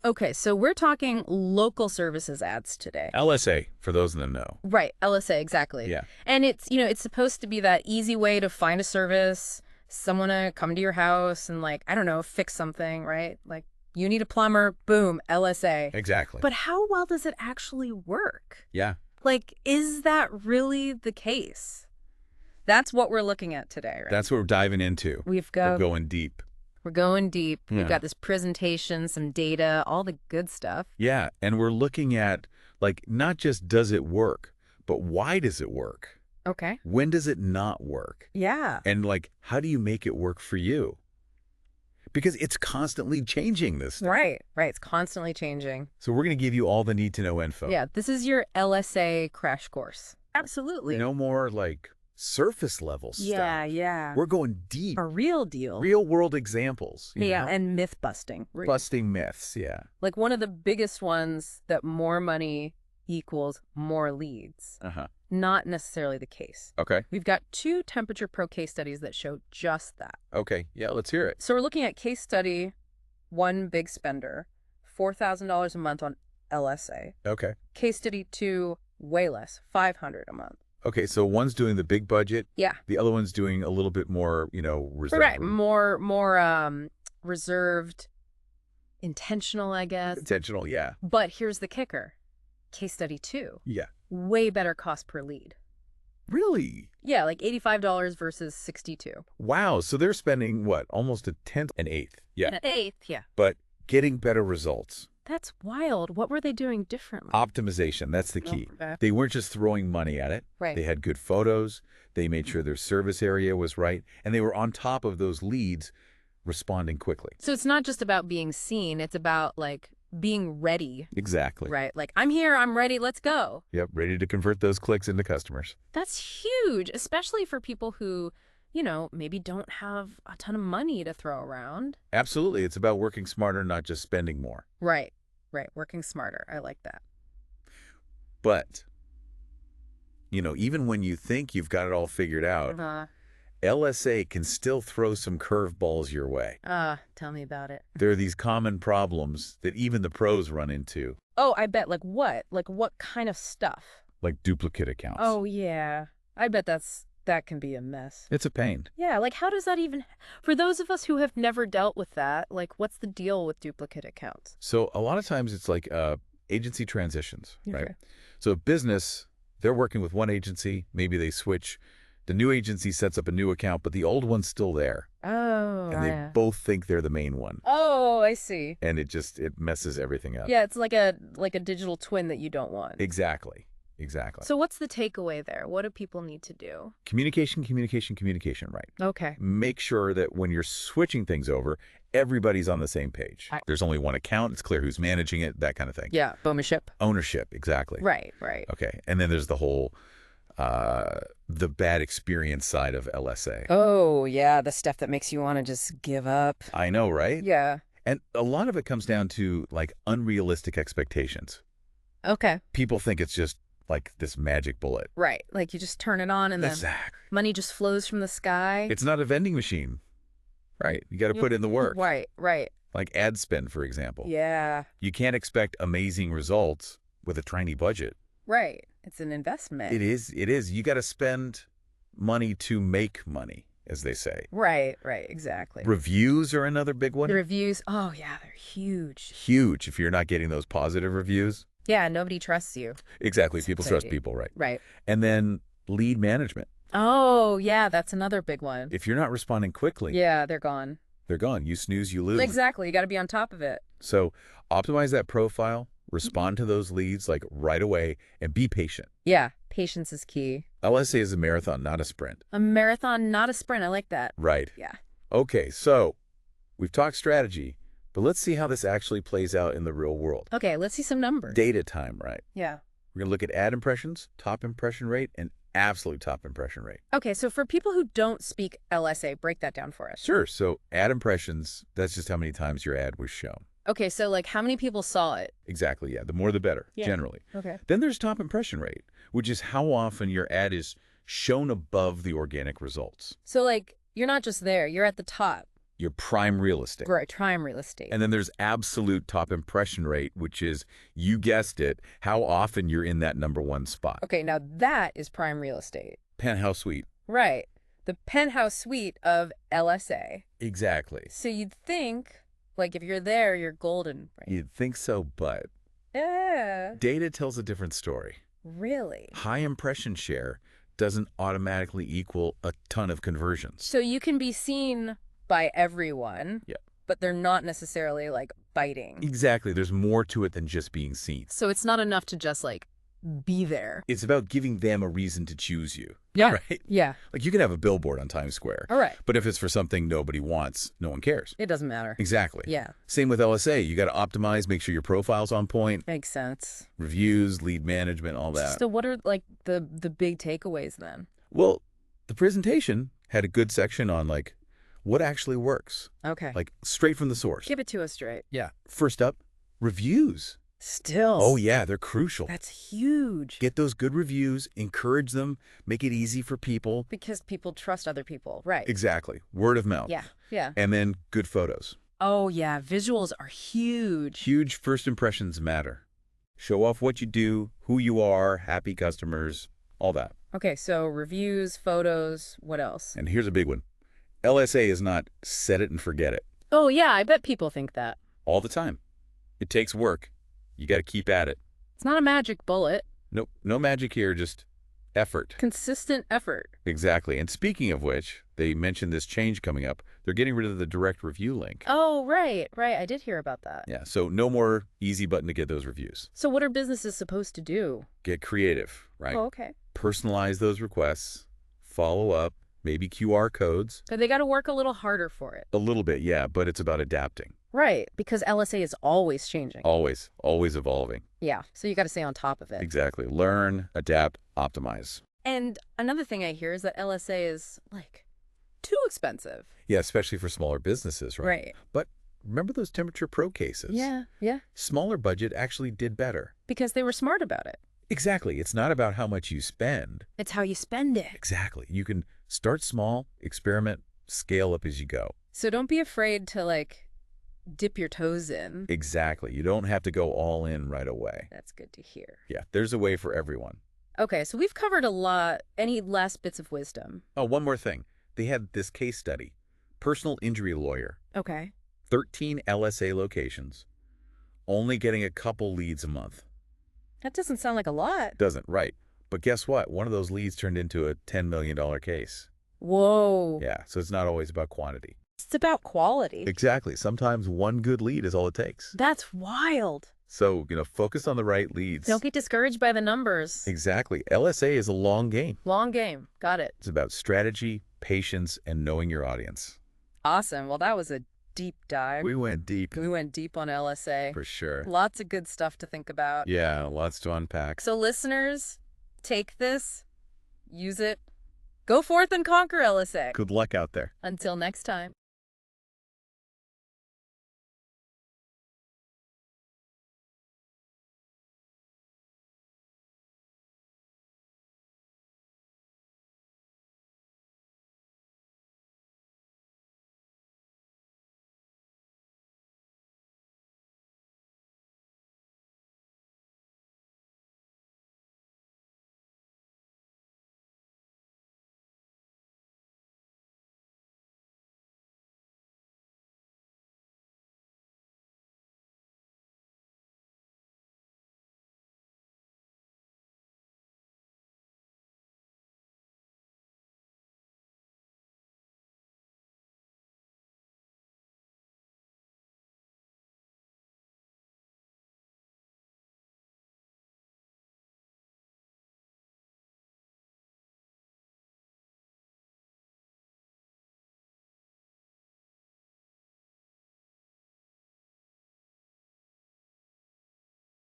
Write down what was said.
Okay, so we're talking local services ads today. LSA, for those that know. Right, LSA, exactly. Yeah. And it's supposed to be that easy way to find a service, someone to come to your house and like, I don't know, fix something, right? Like you need a plumber, boom, LSA. Exactly. But how well does it actually work? Yeah. Like, is that really the case? That's what we're looking at today, right? That's what we're diving into. We're going deep. We're going deep. Yeah. We've got this presentation, some data, all the good stuff. Yeah, and we're looking at, like, not just does it work, but why does it work? Okay. When does it not work? Yeah. And, like, how do you make it work for you? Because it's constantly changing, this stuff. Right. It's constantly changing. So we're going to give you all the need-to-know info. Yeah, this is your LSA crash course. Absolutely. No more, like, surface-level stuff. Yeah. We're going deep. A real deal. Real-world examples. you know? And myth busting. Busting myths, yeah. Like one of the biggest ones that more money equals more leads. Uh-huh. Not necessarily the case. Okay. We've got 2 Temperature Pro case studies that show just that. Okay, yeah, let's hear it. So we're looking at case study 1, big spender, $4,000 a month on LSA. Okay. Case study 2, way less, $500 a month. Okay, so one's doing the big budget. Yeah. The other one's doing a little bit more, reserved. Right, more reserved, intentional, I guess. Intentional, yeah. But here's the kicker. Case study 2, Yeah. way better cost per lead. Really? Yeah, like $85 versus $62. Wow, so they're spending, what, almost a tenth, an eighth. Yeah. An eighth, yeah. But getting better results. That's wild. What were they doing differently? Optimization, that's the key. Okay. They weren't just throwing money at it. Right. They had good photos. They made sure their service area was right. And they were on top of those leads, responding quickly. So it's not just about being seen. It's about, like, being ready. Exactly. Right? Like, I'm here. I'm ready. Let's go. Yep, ready to convert those clicks into customers. That's huge, especially for people who, maybe don't have a ton of money to throw around. Absolutely. It's about working smarter, not just spending more. Right. Working smarter. I like that. But, even when you think you've got it all figured out, LSA can still throw some curveballs your way. Tell me about it. There are these common problems that even the pros run into. Oh, I bet. Like what? Like what kind of stuff? Like duplicate accounts. Oh, yeah. I bet that can be a mess. It's a pain. Yeah, like how does that even, for those of us who have never dealt with that, like what's the deal with duplicate accounts? So a lot of times it's like agency transitions, right? Okay. So a business, they're working with one agency, maybe they switch. The new agency sets up a new account, but the old one's still there. Oh, And they both think they're the main one. Oh, I see. And it messes everything up. Yeah, it's like a digital twin that you don't want. Exactly. So what's the takeaway there? What do people need to do? Communication, right? Okay. Make sure that when you're switching things over, everybody's on the same page. There's only one account. It's clear who's managing it, that kind of thing. Yeah, ownership. Ownership, exactly. Right. Okay. And then there's the whole, the bad experience side of LSA. Oh, yeah, the stuff that makes you want to just give up. I know, right? Yeah. And a lot of it comes down to, like, unrealistic expectations. Okay. People think it's just like this magic bullet. Right. Like you just turn it on and then Exactly. money just flows from the sky. It's not a vending machine. Right. You got to put in the work. Right. Like ad spend, for example. Yeah. You can't expect amazing results with a tiny budget. Right. It's an investment. It is. You got to spend money to make money, as they say. Right. Exactly. Reviews are another big one. The reviews, oh yeah, they're huge. Huge if you're not getting those positive reviews. Yeah, nobody trusts you. Exactly. People trust people, right? Right. And then lead management. Oh, yeah, that's another big one. If you're not responding quickly, yeah, they're gone. They're gone. You snooze, you lose. Exactly. You got to be on top of it. So optimize that profile, respond to those leads like right away, and be patient. Yeah, patience is key. LSA is a marathon, not a sprint. A marathon, not a sprint. I like that. Right. Yeah. Okay, so we've talked strategy, but let's see how this actually plays out in the real world. Okay, let's see some numbers. Data time, right? Yeah. We're going to look at ad impressions, top impression rate, and absolute top impression rate. Okay, so for people who don't speak LSA, break that down for us. Sure. So ad impressions, that's just how many times your ad was shown. Okay, so like how many people saw it? Exactly, yeah. The more the better, generally. Okay. Then there's top impression rate, which is how often your ad is shown above the organic results. So like you're not just there, you're at the top. your prime real estate. Right, prime real estate. And then there's absolute top impression rate, which is, you guessed it, how often you're in that #1 spot. Okay, now that is prime real estate. Penthouse suite. Right. The penthouse suite of LSA. Exactly. So you'd think, like, if you're there, you're golden. Right? You'd think so, but Yeah. data tells a different story. Really? High impression share doesn't automatically equal a ton of conversions. So you can be seen by everyone, Yeah. but they're not necessarily, like, biting. Exactly. There's more to it than just being seen. So it's not enough to just, like, be there. It's about giving them a reason to choose you. Yeah. Right? Yeah. Like, you can have a billboard on Times Square. All right. But if it's for something nobody wants, no one cares. It doesn't matter. Exactly. Yeah. Same with LSA. You got to optimize, make sure your profile's on point, Makes sense. reviews, lead management, all that. So what are, like, the big takeaways then? Well, the presentation had a good section on, like, what actually works. Okay. Like, straight from the source. Give it to us straight. Yeah. First up, reviews. Still. Oh, yeah, they're crucial. That's huge. Get those good reviews, encourage them, make it easy for people. Because people trust other people. Right. Exactly. Word of mouth. Yeah. Yeah. And then good photos. Oh, yeah. Visuals are huge. Huge first impressions matter. Show off what you do, who you are, happy customers, all that. Okay, so reviews, photos, what else? And here's a big one. LSA is not set it and forget it Oh, yeah, I bet people think that. all the time. It takes work. You got to keep at it. It's not a magic bullet. Nope, no magic here, just effort. Consistent effort. Exactly. And speaking of which, they mentioned this change coming up. They're getting rid of the direct review link. Oh, right, right. I did hear about that. Yeah, so no more easy button to get those reviews. So what are businesses supposed to do? Get creative, right? Oh, okay. Personalize those requests, follow up, maybe QR codes. But they got to work a little harder for it. A little bit, yeah, but it's about adapting. Right, because LSA is always changing. Always, always evolving. Yeah, so you got to stay on top of it. Exactly. Learn, adapt, optimize. And another thing I hear is that LSA is, like, too expensive. Yeah, especially for smaller businesses, right? Right. But remember those Temperature Pro cases? Yeah, yeah. Smaller budget actually did better. Because they were smart about it. Exactly. It's not about how much you spend. It's how you spend it. Exactly. You can start small, experiment, scale up as you go. So don't be afraid to, like, dip your toes in. Exactly. You don't have to go all in right away. That's good to hear. Yeah, there's a way for everyone. Okay, so we've covered a lot. Any last bits of wisdom? Oh, one more thing. They had this case study. Personal injury lawyer, Okay. 13 LSA locations, only getting a couple leads a month. That doesn't sound like a lot. Doesn't, right. But guess what? One of those leads turned into a $10 million case. Whoa. Yeah, so it's not always about quantity. It's about quality. Exactly. Sometimes one good lead is all it takes. That's wild. So, focus on the right leads. Don't get discouraged by the numbers. Exactly. LSA is a long game. Long game. Got it. It's about strategy, patience, and knowing your audience. Awesome. Well, that was a deep dive. We went deep. We went deep on LSA. For sure. Lots of good stuff to think about. Yeah, lots to unpack. So listeners, take this, use it, go forth and conquer LSA. Good luck out there. Until next time.